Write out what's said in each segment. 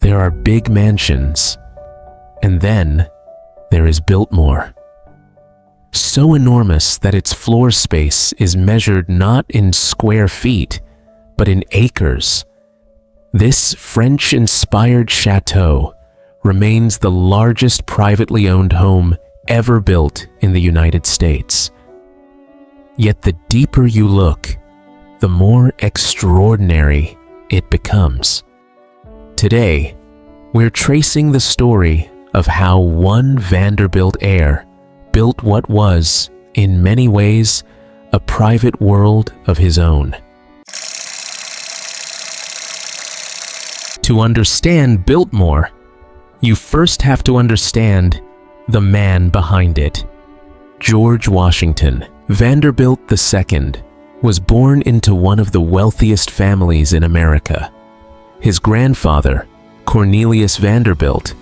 there are big mansions, and then there is Biltmore. So enormous that its floor space is measured not in square feet, but in acres. This French-inspired chateau remains the largest privately owned home ever built in the United States. Yet the deeper you look, the more extraordinary it becomes. Today, we're tracing the story of how one Vanderbilt heir built what was, in many ways, a private world of his own. To understand Biltmore, you first have to understand the man behind it. George Washington Vanderbilt II was born into one of the wealthiest families in America. His grandfather, Cornelius Vanderbilt,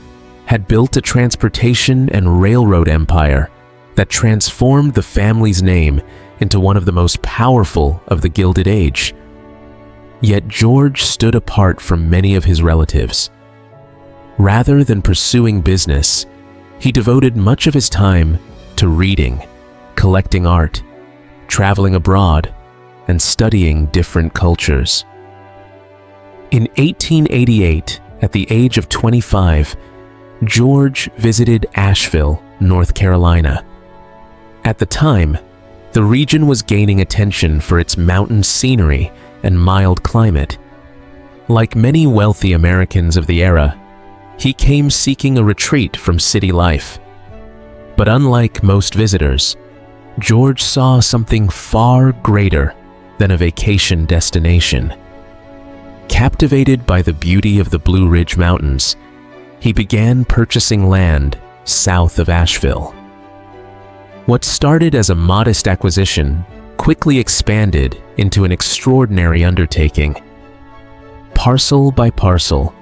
had built a transportation and railroad empire that transformed the family's name into one of the most powerful of the Gilded Age. Yet George stood apart from many of his relatives. Rather than pursuing business, he devoted much of his time to reading, collecting art, traveling abroad, and studying different cultures. In 1888, at the age of 25, George visited Asheville, North Carolina. At the time, the region was gaining attention for its mountain scenery and mild climate. Like many wealthy Americans of the era, he came seeking a retreat from city life. But unlike most visitors, George saw something far greater than a vacation destination. Captivated by the beauty of the Blue Ridge Mountains, he began purchasing land south of Asheville. What started as a modest acquisition quickly expanded into an extraordinary undertaking. Parcel by parcel,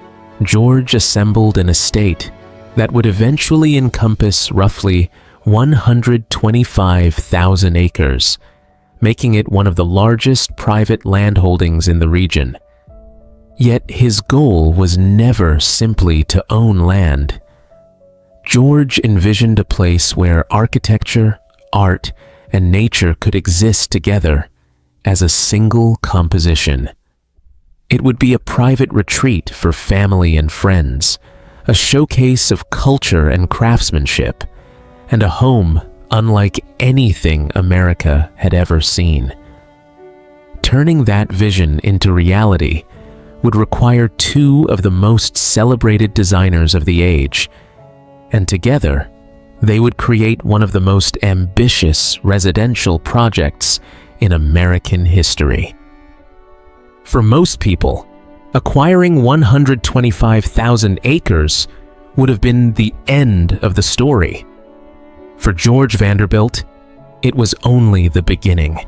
George assembled an estate that would eventually encompass roughly 125,000 acres, making it one of the largest private landholdings in the region. Yet his goal was never simply to own land. George envisioned a place where architecture, art, and nature could exist together as a single composition. It would be a private retreat for family and friends, a showcase of culture and craftsmanship, and a home unlike anything America had ever seen. Turning that vision into reality would require two of the most celebrated designers of the age, and together, they would create one of the most ambitious residential projects in American history. For most people, acquiring 125,000 acres would have been the end of the story. For George Vanderbilt, it was only the beginning.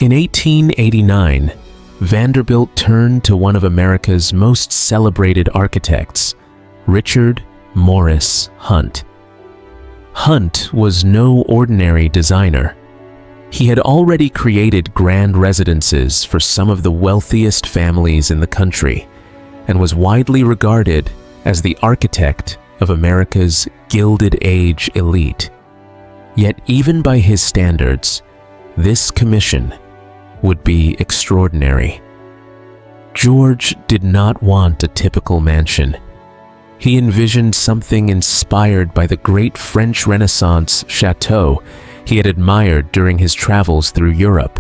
In 1889, Vanderbilt turned to one of America's most celebrated architects, Richard Morris Hunt. Hunt was no ordinary designer. He had already created grand residences for some of the wealthiest families in the country and was widely regarded as the architect of America's Gilded Age elite. Yet even by his standards, this commission would be extraordinary. George did not want a typical mansion. He envisioned something inspired by the great French Renaissance chateau he had admired during his travels through Europe.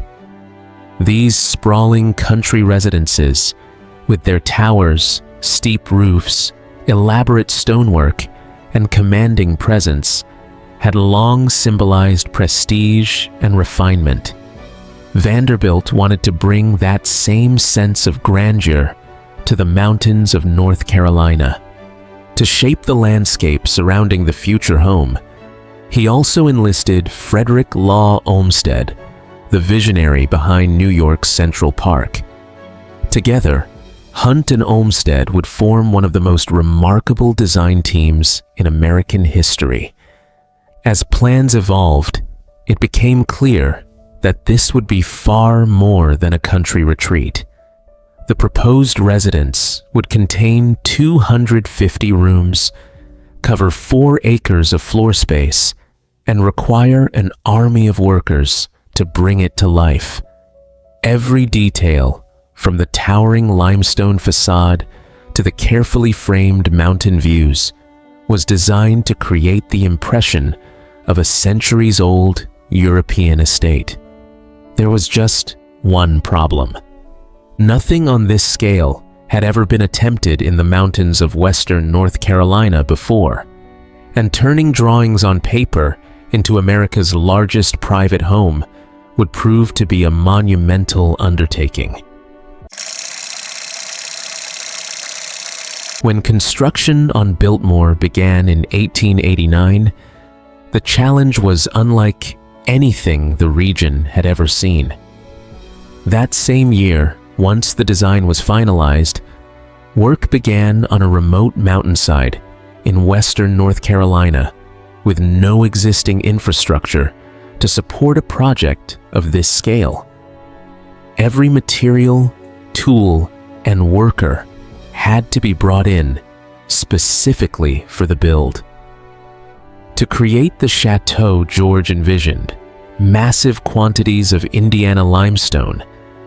These sprawling country residences, with their towers, steep roofs, elaborate stonework, and commanding presence, had long symbolized prestige and refinement. Vanderbilt wanted to bring that same sense of grandeur to the mountains of North Carolina. To shape the landscape surrounding the future home, he also enlisted Frederick Law Olmsted, the visionary behind New York's Central Park. Together, Hunt and Olmsted would form one of the most remarkable design teams in American history. As plans evolved, it became clear that this would be far more than a country retreat. The proposed residence would contain 250 rooms, cover 4 acres of floor space, and require an army of workers to bring it to life. Every detail, from the towering limestone facade to the carefully framed mountain views, was designed to create the impression of a centuries-old European estate. There was just one problem. Nothing on this scale had ever been attempted in the mountains of western North Carolina before, and turning drawings on paper into America's largest private home would prove to be a monumental undertaking. When construction on Biltmore began in 1889, the challenge was unlike anything the region had ever seen. That same year, once the design was finalized, work began on a remote mountainside in western North Carolina with no existing infrastructure to support a project of this scale. Every material, tool, and worker had to be brought in specifically for the build. To create the chateau George envisioned, massive quantities of Indiana limestone,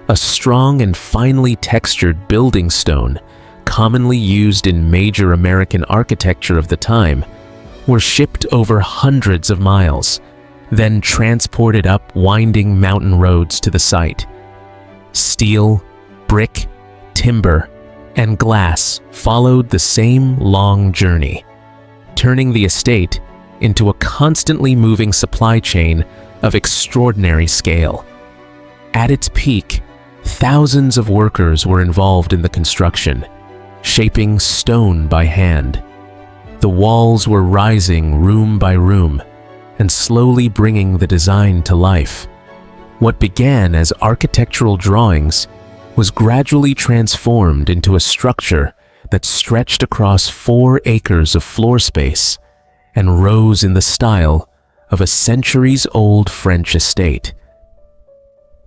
a strong and finely textured building stone commonly used in major American architecture of the time, were shipped over hundreds of miles, then transported up winding mountain roads to the site. Steel, brick, timber, and glass followed the same long journey, turning the estate into a constantly moving supply chain of extraordinary scale. At its peak, thousands of workers were involved in the construction, shaping stone by hand. The walls were rising room by room and slowly bringing the design to life. What began as architectural drawings was gradually transformed into a structure that stretched across 4 acres of floor space and rose in the style of a centuries-old French estate.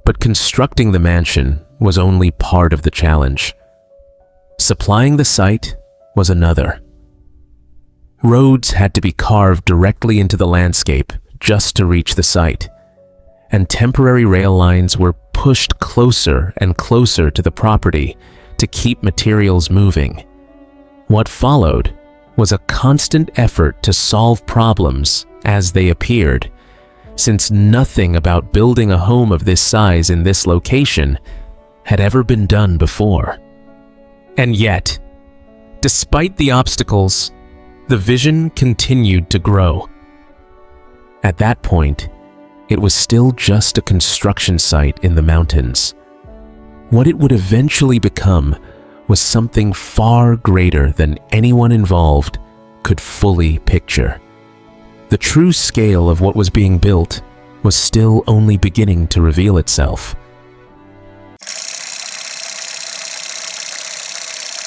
But constructing the mansion was only part of the challenge. Supplying the site was another. Roads had to be carved directly into the landscape just to reach the site, and temporary rail lines were pushed closer and closer to the property to keep materials moving. What followed was a constant effort to solve problems as they appeared, since nothing about building a home of this size in this location had ever been done before. And yet, despite the obstacles, the vision continued to grow. At that point, it was still just a construction site in the mountains. What it would eventually become was something far greater than anyone involved could fully picture. The true scale of what was being built was still only beginning to reveal itself.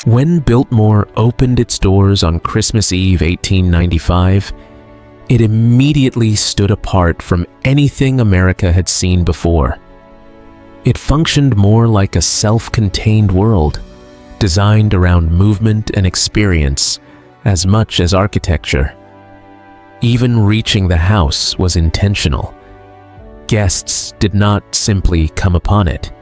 When Biltmore opened its doors on Christmas Eve 1895, it immediately stood apart from anything America had seen before. It functioned more like a self-contained world, designed around movement and experience as much as architecture. Even reaching the house was intentional. Guests did not simply come upon it.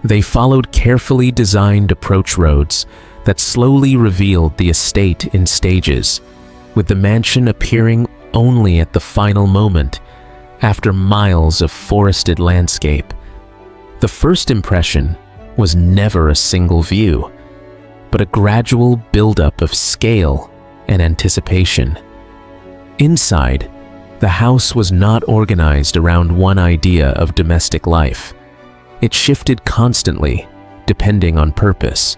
They followed carefully designed approach roads that slowly revealed the estate in stages, with the mansion appearing only at the final moment, after miles of forested landscape. The first impression was never a single view, but a gradual buildup of scale and anticipation. Inside, the house was not organized around one idea of domestic life. It shifted constantly, depending on purpose.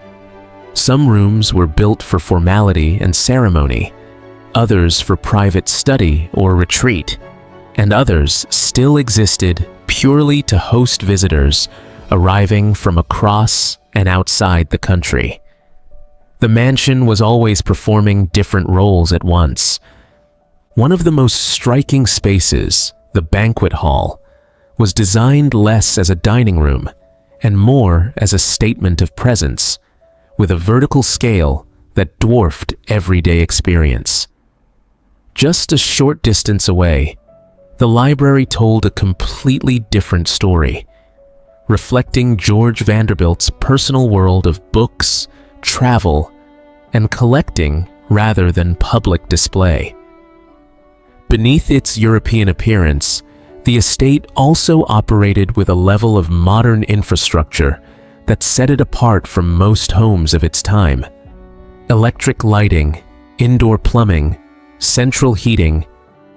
Some rooms were built for formality and ceremony, others for private study or retreat, and others still existed purely to host visitors arriving from across and outside the country. The mansion was always performing different roles at once. One of the most striking spaces, the banquet hall, was designed less as a dining room and more as a statement of presence, with a vertical scale that dwarfed everyday experience. Just a short distance away, the library told a completely different story, reflecting George Vanderbilt's personal world of books, travel, and collecting rather than public display. Beneath its European appearance, the estate also operated with a level of modern infrastructure that set it apart from most homes of its time. Electric lighting, indoor plumbing, central heating,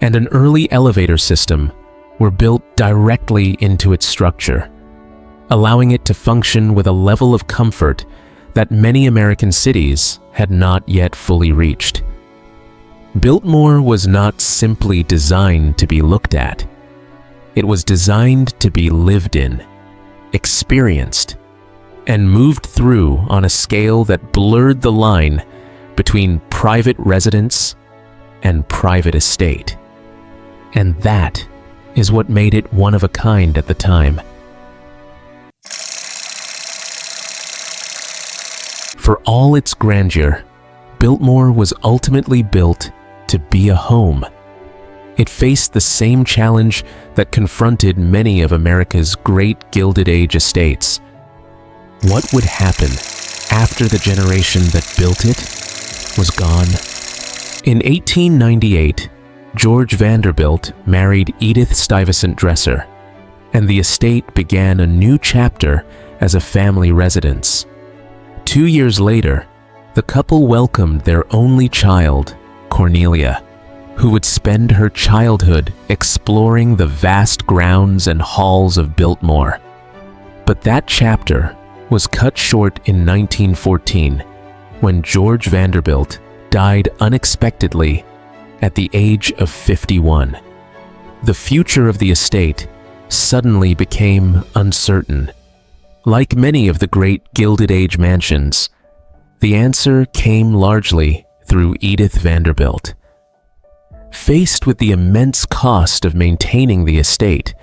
and an early elevator system were built directly into its structure, allowing it to function with a level of comfort that many American cities had not yet fully reached. Biltmore was not simply designed to be looked at. It was designed to be lived in, experienced, and moved through on a scale that blurred the line between private residence and private estate. And that is what made it one of a kind at the time. For all its grandeur, Biltmore was ultimately built to be a home. It faced the same challenge that confronted many of America's great Gilded Age estates. What would happen after the generation that built it was gone? In 1898, George Vanderbilt married Edith Stuyvesant Dresser, and the estate began a new chapter as a family residence. 2 years later, the couple welcomed their only child, Cornelia, who would spend her childhood exploring the vast grounds and halls of Biltmore. But that chapter was cut short in 1914, when George Vanderbilt died unexpectedly at the age of 51. The future of the estate suddenly became uncertain. Like many of the great Gilded Age mansions, the answer came largely through Edith Vanderbilt. Faced with the immense cost of maintaining the estate,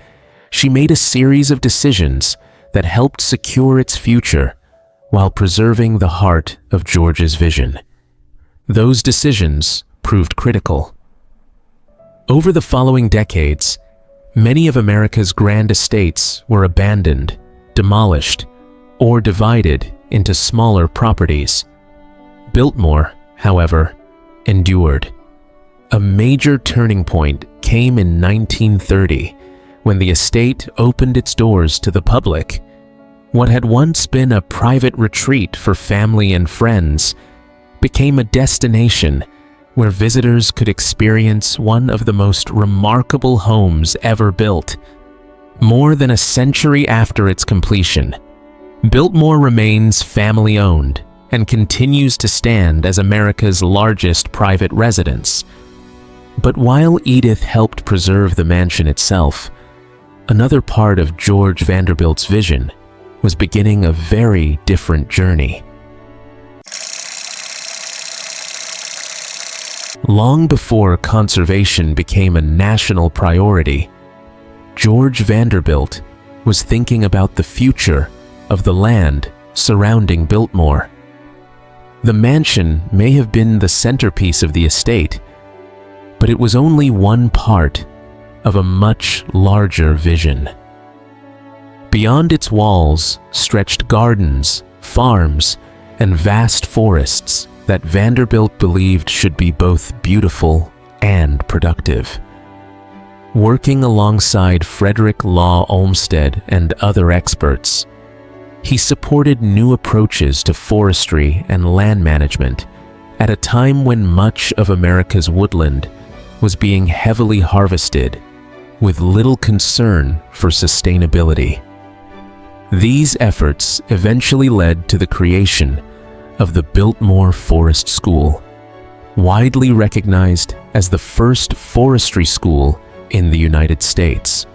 she made a series of decisions that helped secure its future while preserving the heart of George's vision. Those decisions proved critical. Over the following decades, many of America's grand estates were abandoned, demolished, or divided into smaller properties. Biltmore, however, endured. A major turning point came in 1930 when the estate opened its doors to the public. What had once been a private retreat for family and friends became a destination where visitors could experience one of the most remarkable homes ever built. More than a century after its completion, Biltmore remains family-owned and continues to stand as America's largest private residence. But while Edith helped preserve the mansion itself, another part of George Vanderbilt's vision was beginning a very different journey. Long before conservation became a national priority, George Vanderbilt was thinking about the future of the land surrounding Biltmore. The mansion may have been the centerpiece of the estate, but it was only one part of a much larger vision. Beyond its walls stretched gardens, farms, and vast forests that Vanderbilt believed should be both beautiful and productive. Working alongside Frederick Law Olmsted and other experts, he supported new approaches to forestry and land management at a time when much of America's woodland was being heavily harvested with little concern for sustainability. These efforts eventually led to the creation of the Biltmore Forest School, widely recognized as the first forestry school in the United States.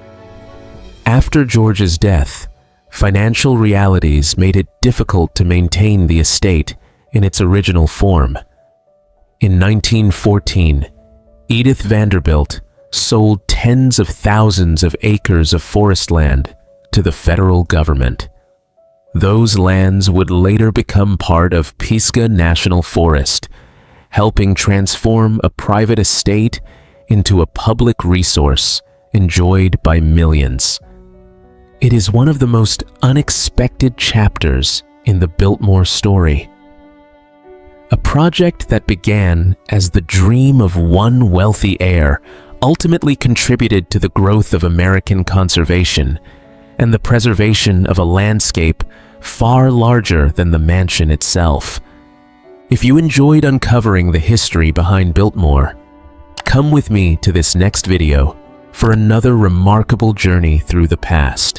After George's death, financial realities made it difficult to maintain the estate in its original form. In 1914, Edith Vanderbilt sold tens of thousands of acres of forest land to the federal government. Those lands would later become part of Pisgah National Forest, helping transform a private estate into a public resource enjoyed by millions. It is one of the most unexpected chapters in the Biltmore story. A project that began as the dream of one wealthy heir ultimately contributed to the growth of American conservation and the preservation of a landscape far larger than the mansion itself. If you enjoyed uncovering the history behind Biltmore, come with me to this next video for another remarkable journey through the past.